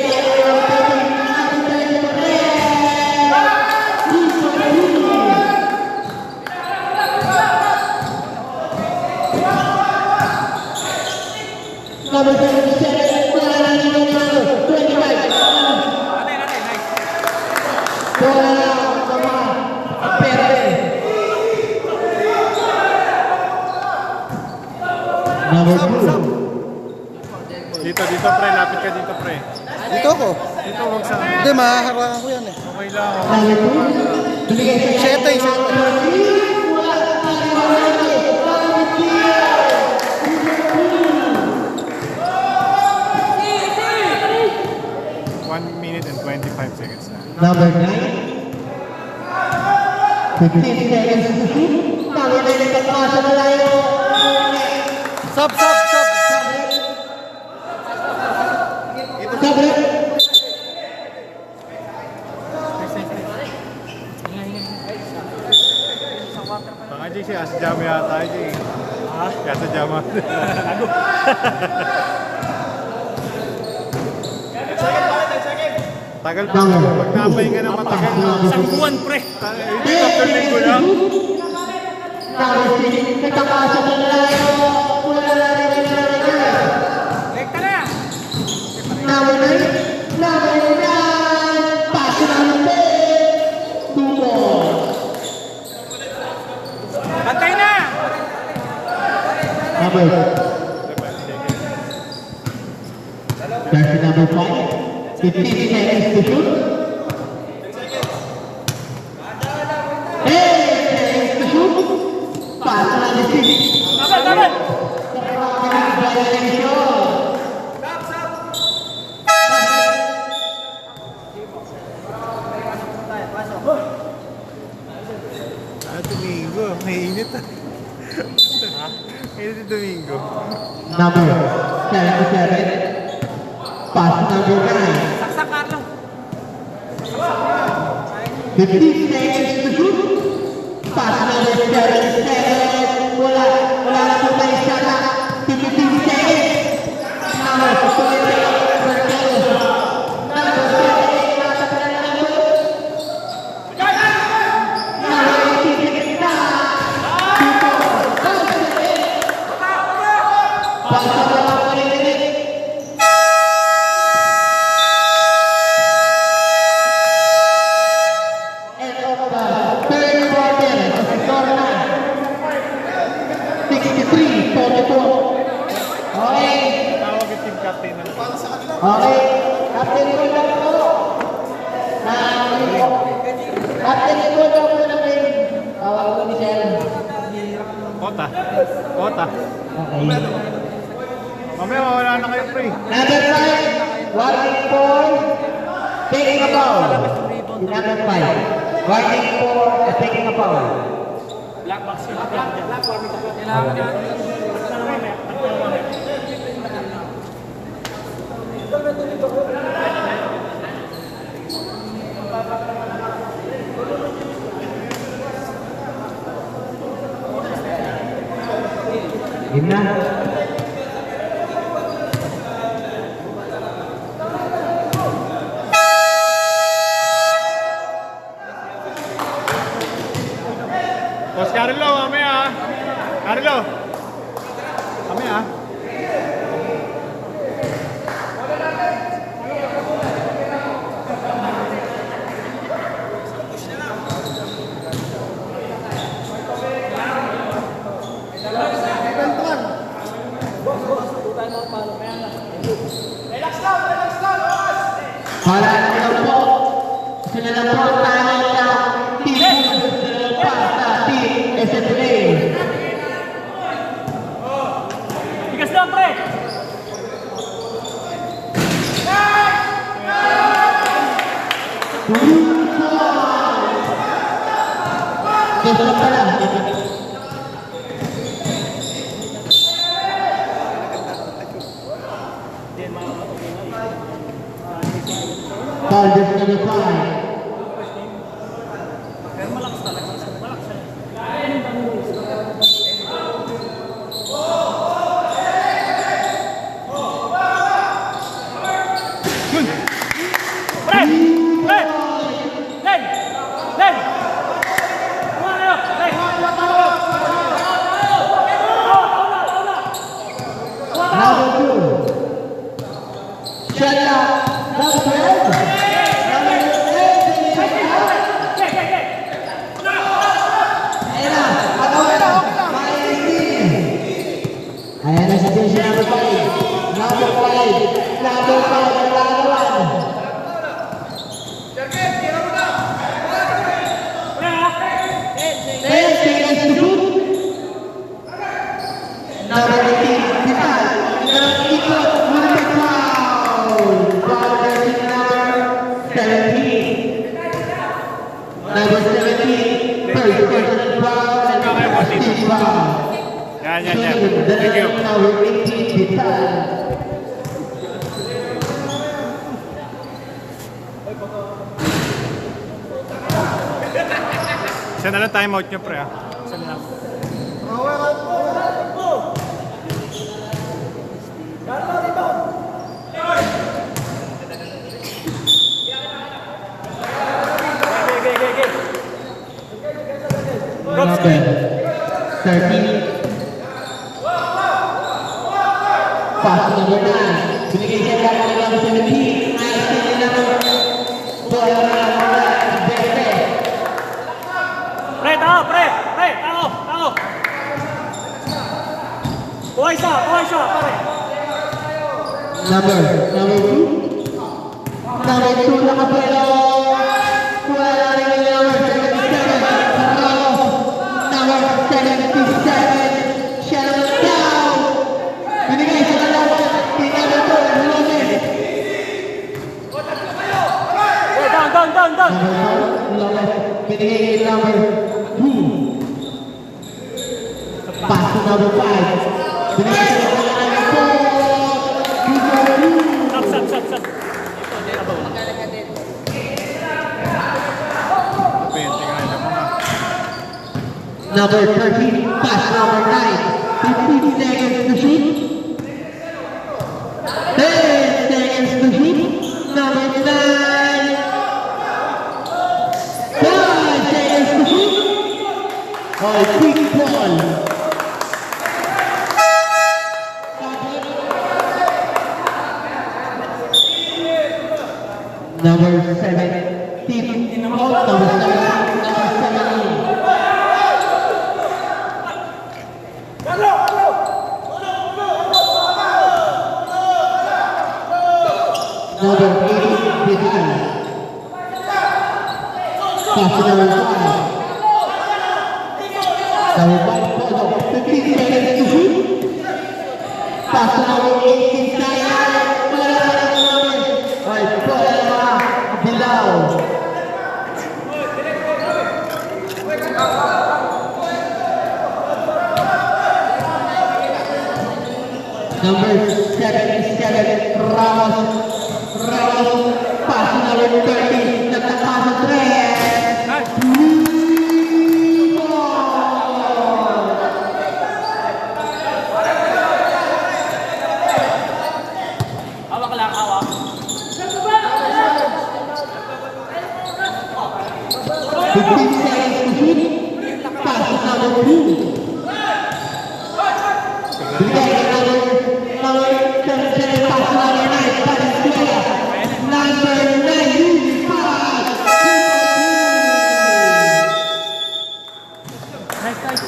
number 27, number 25. Natin, natin, nice. Bola sama Perde. Number 2. Dito, pre. Lapit ka dito, pre. Dito ako. Dito, huwag sa... Hindi, mahaharangan ko yan eh. Okay lang. Number 2. Binigay sa Siyete, siyete. 1 minute and 25 seconds na. Number 9. 15 seconds to shoot. Number 9 pagpasa na layo. Sub, sub, sub. Sabi. Baka Jay, siya sa jam yata, Jay. Ha? Kaya sa jam. Tagal pa. Pag napahinga ng matagal. Isang buwan, pre! Hindi, after linggo lang. Number 6. Pagpasa na layo. Wala na rin. Lekta na! Number 9. Number 9. Pass to number 10. 2 more. Bantay na! Number. Jersey number 5. 15 seconds to shoot. 8 seconds to shoot. Pass to number 6. Dapat, dapat! Domingo. May init ah. Init yung Domingo. Number 77. Pass to number 9. Saksak 15 seconds to shoot. Pass number 77. Wala na po tayo shot clock. 15 seconds. Number 28. Tawag yung team captain na. Okay, Captain ko lang po. Captain ko lang po na may tawag ko ni Sel. Kota. Kota. Okay. Mamaya wala na kayo pre. Number 5, warning for taking a foul. Number 5, warning for taking a foul. Black box yun. Black warming ka po. Kailangan na. Game na. Boss Carlo, mamaya ah. Carlo. Mamaya ah. Para lang po. Sila lang po ang tanong na team pa sa team SFA. Tigas lang, pre! Gusto lang pala. Foul just number 5. Pero malakas talaga. Malakas talaga. Pre! Pre! Len! Len! Kuha kayo! Len! Number 2. Shut up. Number 12. Number 8. Ayan na. Agawan na. Ayan na sa team si number 5. Number 5. Number 5. Ang lagawan. Number 18, Vital. Ikot, Mulibig foul. Foul jersey number 17. Number 17, first personal foul. And team foul. Yan, yan, yan. So, Thank you. number 18, Vital. Isa na lang timeout nyo pre ah. Isa lang. Number 13. Pass number 9. Binigay siya lang ng number 17. Nice to number 12. Bebe. Pre, tao, pre! Pre, tao, tao! Buhay siya, pare! Number 2. Number 2 nakapelo. Wala rin yung number 77. Carlos. Number 77. Siya naman down. Binigay siya lang number 2. Lopez. Hey, down! Number 4. Lopez. Binigay siya number 2. Pass to number 5. Binigay siya lang number 4. Stop! Number 13, pass number 9. 15 seconds to shoot. 10 seconds to shoot. Number 9. 5 seconds to shoot. Oh, quick ball. Number 17. Number 17. Number 18, Vidal. Pass number 5. Number 1, Polo. 15 seconds to shoot. Pass number 18, Sayang. Wala na number. Ay, Polo. Bilao. Number 77, Ramos. Pass number 30, nagtapasa 3. Hawak lang, hawak. 15 seconds to shoot. Pass number 2. Bigay number 77, pass number 9. Pass number 9, pass. Nice, nice.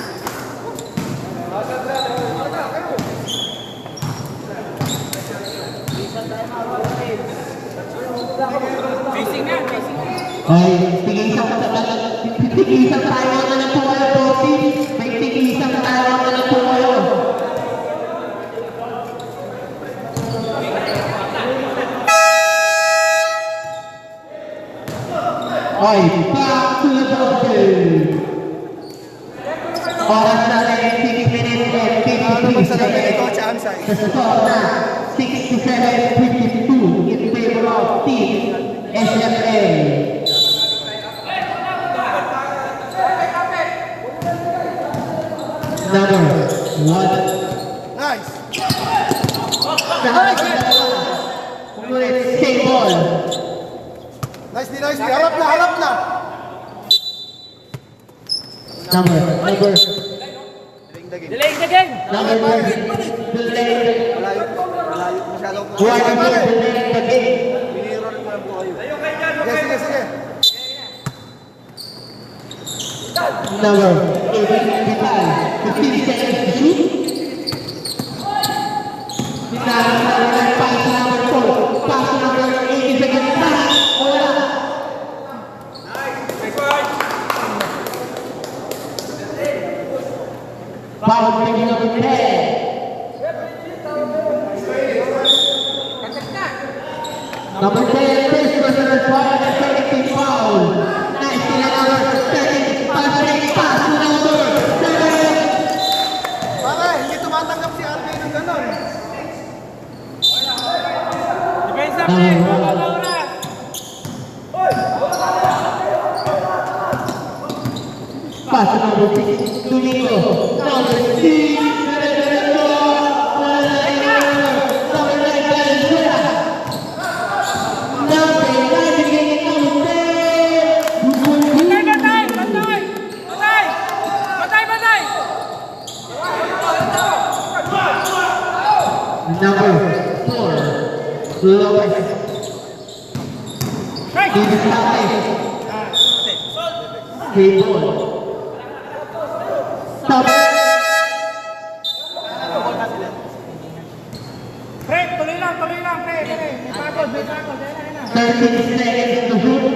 Facing na, facing na. Ay, tig-isang tayo na ng tumayo, Tosi. May tig-isang tayo na ng tumayo. Ay, back to the bottom. Oras na rin, 6 minutes and 53 seconds. Sa score na 67-52 in favor of Team SFA. Number 1. Nice. Ngunit stay ball. Nice, nice. Harap na, harap na. Number. Delay the game. Number 1. Delay. Malayo masyado. One number delay the game. Biniro rin ko lang po kayo. Sige. Number 18, Vital. 15 seconds to shoot. Vital, pass number 4. Pass number 18 seconds. Pass. Wala. Foul play number 10. Number 10, first personal foul and second team foul. Nice to number 13, pass to number 7. Pare, hindi tumatanggap si Alvin ng ganon. Defensa, pre. Wala oras. Pass to number 6, Domingo. Number 6, Number 4, Lopez. David Lopez. Cable. Stop. Pre, tuloy lang, pre. May pagod. 13 seconds to shoot.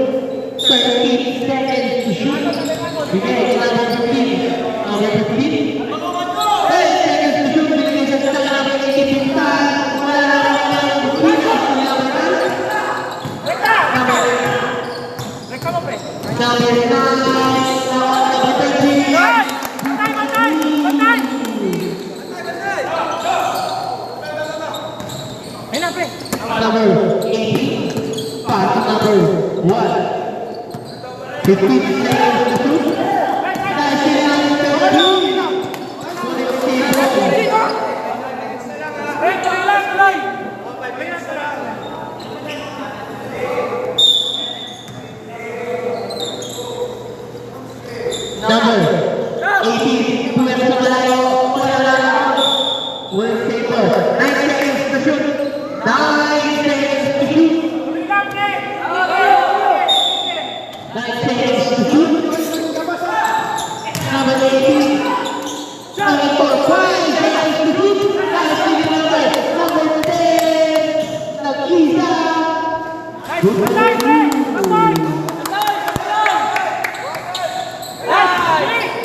13 seconds to shoot. Bigay ko number 15. Number 15. 10 seconds to shoot. Bigay sa number 18. Wala na number 3. Reka mo, pre. Number 9. Number 13. Bantay! Ayun na, pre. Number 18. Pass number 1. 15 seconds to shoot. Nice. Number 18, Puerto Malayo, will paper. 9 seconds to shoot. 9 seconds to shoot. 9 seconds to shoot. Number 18. Number 4, 5 seconds to shoot. Last number 10. Nag-isa.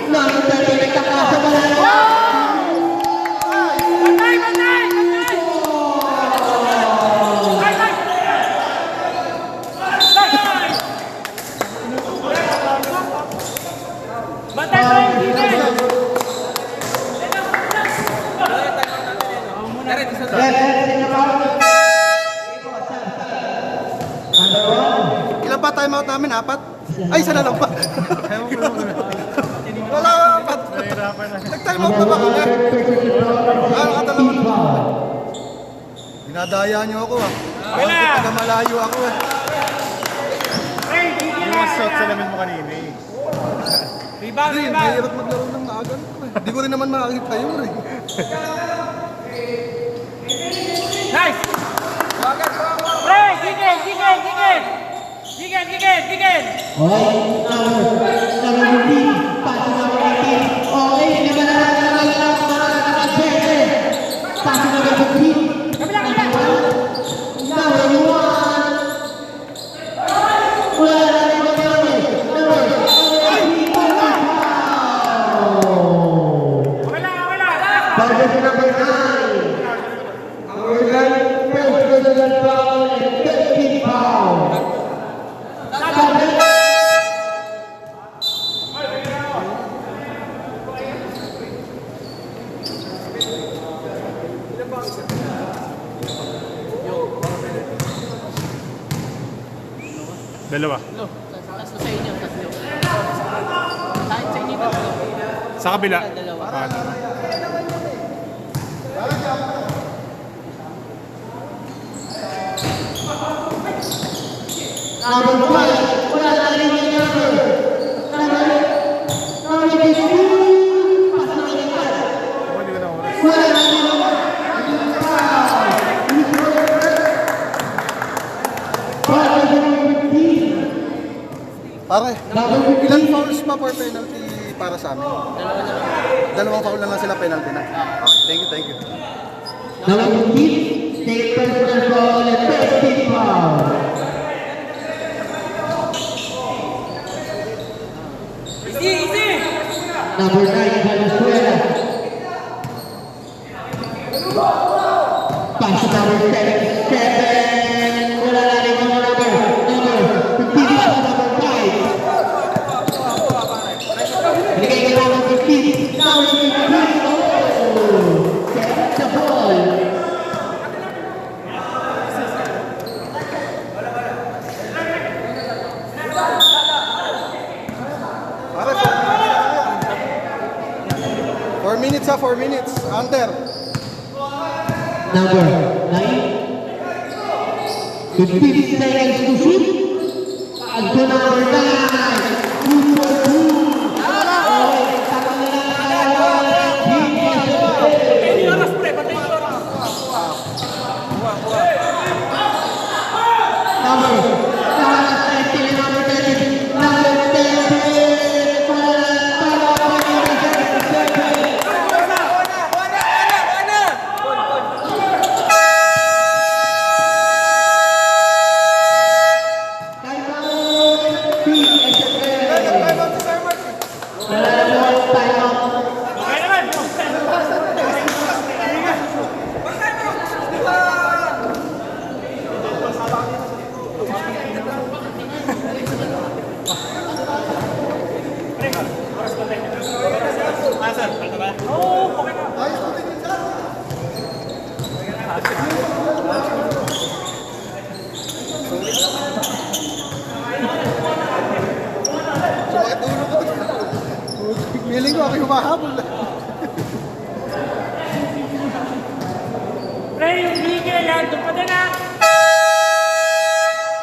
Number 30, nagkakasa Malayo. Ilan pa time out namin? 4? Ay, isa na lang pa. Wala, 4. Nahihirapan na. Nag-time out na ba kami? Nakadalawa na. Dinadaya niyo ako ah. Bakit taga malayo ako eh. Yung shot sa lamin mo kanina eh. Hindi, mahirap maglaro ng maaga. Hindi ko rin naman makakita yun eh. Nice! Pre, gigil! Okay, number 15, pass number 18. Okay, hindi ba na pass number 15. Number 1. Wala na rin ba namin? Number 18. Bago sa number 9. Number 9, first personal foul and 15 foul. Dalawa. Tatlo sa inyo, tatlo. Sa inyo, tatlo. Sa kabila. Dalawa. Number 5, wala na rin yung number. Number 15, pass number 5. Ako, hindi ko na oras. Wala na rin yung number. Pare, ilan fouls pa for penalty para sa amin? Dalawang foul na lang sila penalty na. Okay, thank you. Number 15, take personal foul and 15 foul. Number 9, Venezuela. Pass number 7. Wala na rin yung number. Number 15, pass number 5. Binigay ka number 15. Number 15. Oh! Set the ball. Pare, 4 minutes ha, 4 minutes. Hunter. Number 9. 15 seconds to shoot. And to number 9. Good for two. Feeling ko ako yung humahabol. Pre, yung bigay yan. Doon pa din ah.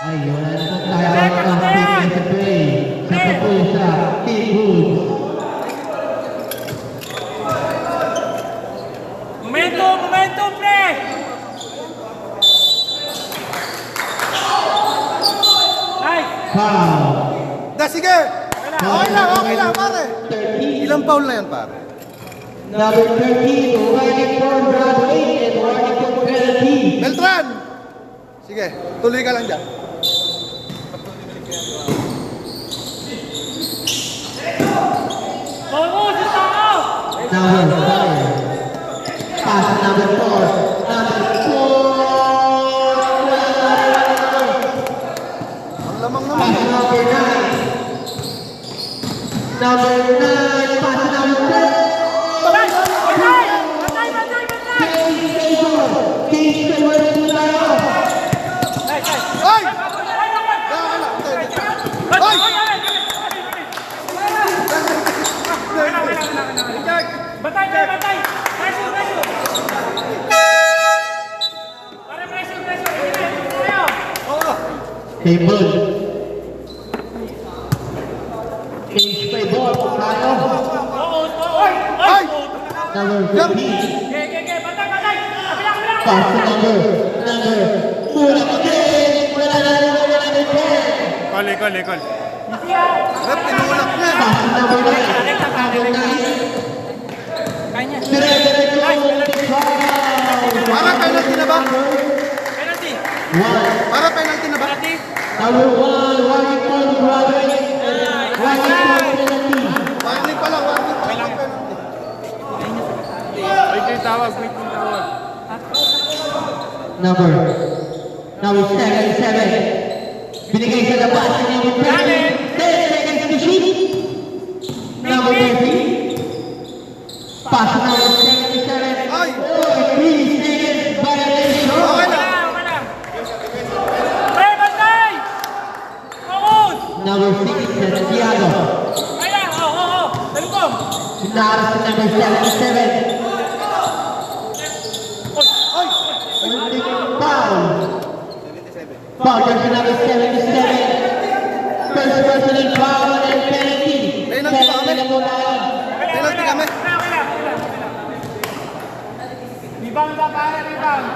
Ay, wala na po tayo ang pigil sa play. Sa kapusa, Team Woods. Momentum, momentum, pre. Nice. Foul. Sige! Okay lang, pare. 13. Ilang foul na yan, pare? Number 13, warning for Broadway and warning for penalty. Beltran! Sige, tuloy ka lang dyan. Vamos, sa tao. Number 5. Pass number 4. Number 4. Ang lamang naman. Pass number 9. Number 9. Pass number 10. Batay! Batay! Batay! Batay! Batay! Case favor to tayo. Nice, nice. Ay! Batay! Batay! Batay! Pressure! Pressure! Para pressure! Pressure! Hindi tayo! Table. Case favor to tayo. Oo! Oo! Ay! Number 15. Okay! Batay! Batay! Kabila! Kabila! Pass number. Mula pa din. Wala na. Call. Rep, tinulak niya. Pass number 9. Number 9. Kanya! Dire-diretso. Para penalty na ba? Penalty! Para penalty na ba? Penalty! Number 1, warning for Broadway. Warning for penalty. Warning pa lang, warning pa lang. Wait yung tawag. Number 77. Binigay sa labas si number 13. 10 seconds to shoot. Number 13. Pass number 77. Ay! 3 seconds violation. Okay na. Okay na! Pre! Batay! Focus! Number 6, Santiago. Kaya! Oo! Talukong! Sinaras si number 77. Ay! Foul. Foul jersey number 77. First personal foul and penalty. Penalty ba kami? Na muna. Penalty kami. Okay lang! Rebound ba pare? Rebound!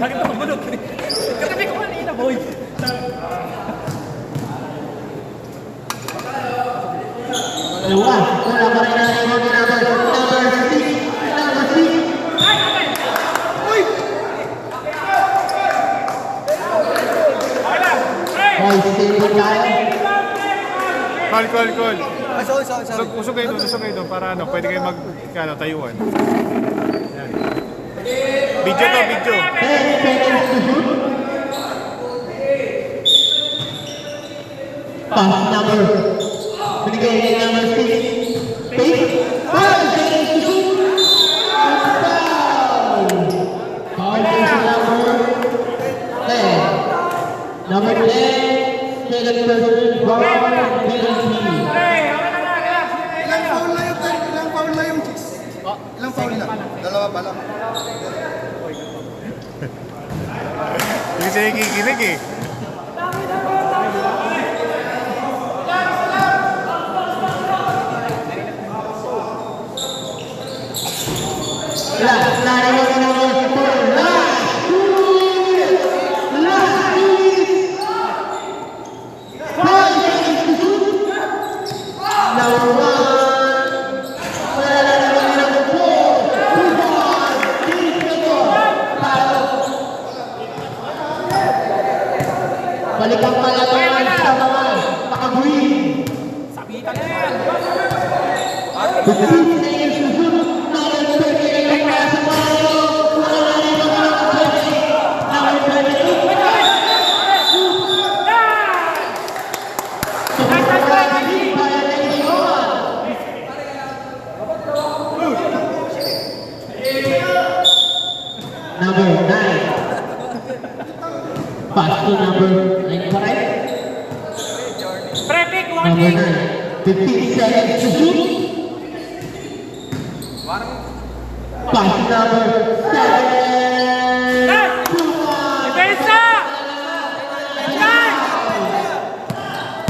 Bakit ito mabunog? Katabi ko kanina, boy! Dalawa. Wala pa rin ang number 6. Number 6. Uy! Boy, stable tayo. Call. Ay, sorry. Usog kayo doon para pwede kayo tayuan. Yan. Video. 10 seconds to shoot. Pass number. Binigay ni number 6. Fake. 5 seconds to shoot. Foul. Foul jersey number 10. Number 10. Second person foul and penalty. Ilang foul na yung cheese? Ilang foul na? Dalawa pa lang. Hindi siya kikinig eh. Last number 4. Last 2 minutes. 5 seconds to shoot. Number 1. Wala na naman yung number 4. 2 ball. 3 seconds. Talo. Balikan pa lang sa mga pakabuhin. Sabitan na yan! 15 seconds to shoot. Number 38. Nasa palo. Wala na naman yung number 28. Number 28. number 9. Pass to number 9, correct? Pre, pick, Number walking. 9. 15 seconds to shoot. Pass to number 7. Depensa! Bantay!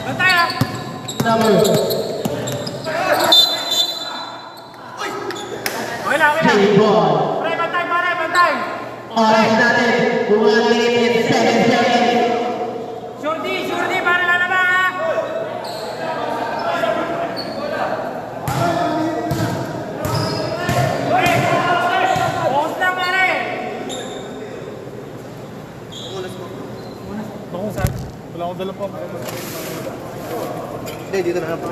Bantay, ah. Number Okay lang, okay lang. 3 ball. Pre, bantay, pare, bantay. Oras natin, 1 minute and 7 seconds. Shorty, pare, lalabang, ha. Focus lang, pare. Ako saan? Wala akong dala pa. Hindi, dito na lang po.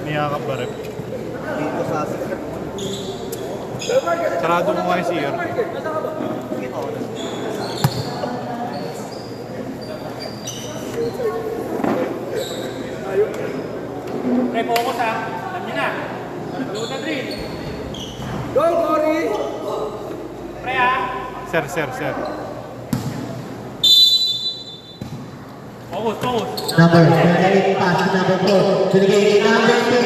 Niyakap ba rin? Dito sa Sarado mo nga yung CR. Pre, focus, ha. Alam niyo na. Load the drill. Go, Cory! Pre, ha. Sir. Focus. Number 28, pass to number 4. Binigay kay number 16.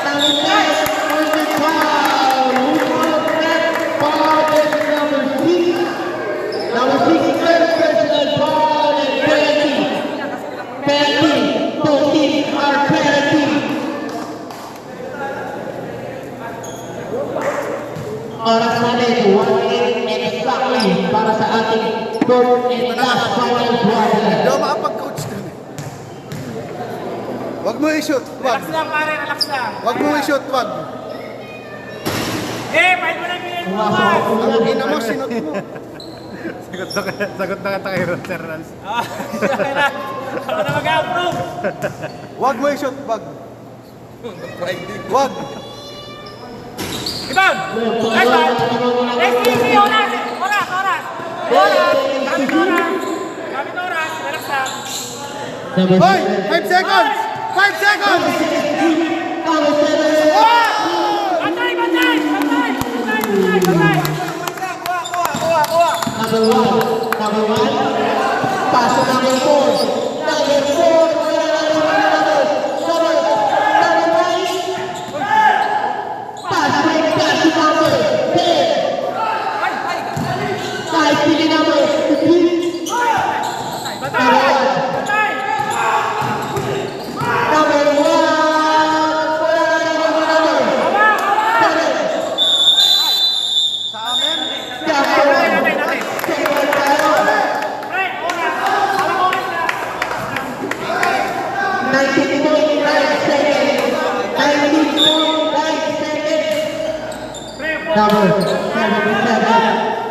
Number 9, number 12. Foul is number 6. Number 6, third personal foul and penalty. Penalty. Both teams are penalty. Oras natin, 1 minute exactly para sa ating third and last final quarter. Hindi ako makapag-coach dun eh. Wag mo i-shoot, wag. Relax lang, pare, relax lang. Wag mo i-shoot, wag. Fight mo na yung pinag mo, Ang ina mo, sinot mo. Sagot na kita kay Sir Rans. Ako na mag-approve. Wag mo i-shoot, wag. Wag. Ibang! Nice one! SPC, oras! Gamit oras! Relax lang. Number Hoy! 5 seconds! 5 seconds! Bantay! Number 1, pass to number 4. Number 4, number 9. Pass to number 10. Kahit pili number 15. Bantay! Number 1. Sa amin? Pre, oras! Alam mo oras na! 19.9 seconds. 19.9 seconds. Pre, Number 77.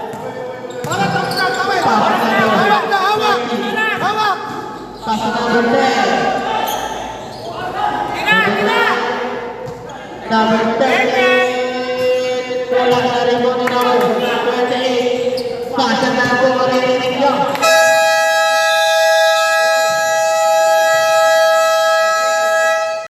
Hawak na, hawak! Hawak! Pass to number 10. Ina! Number 10.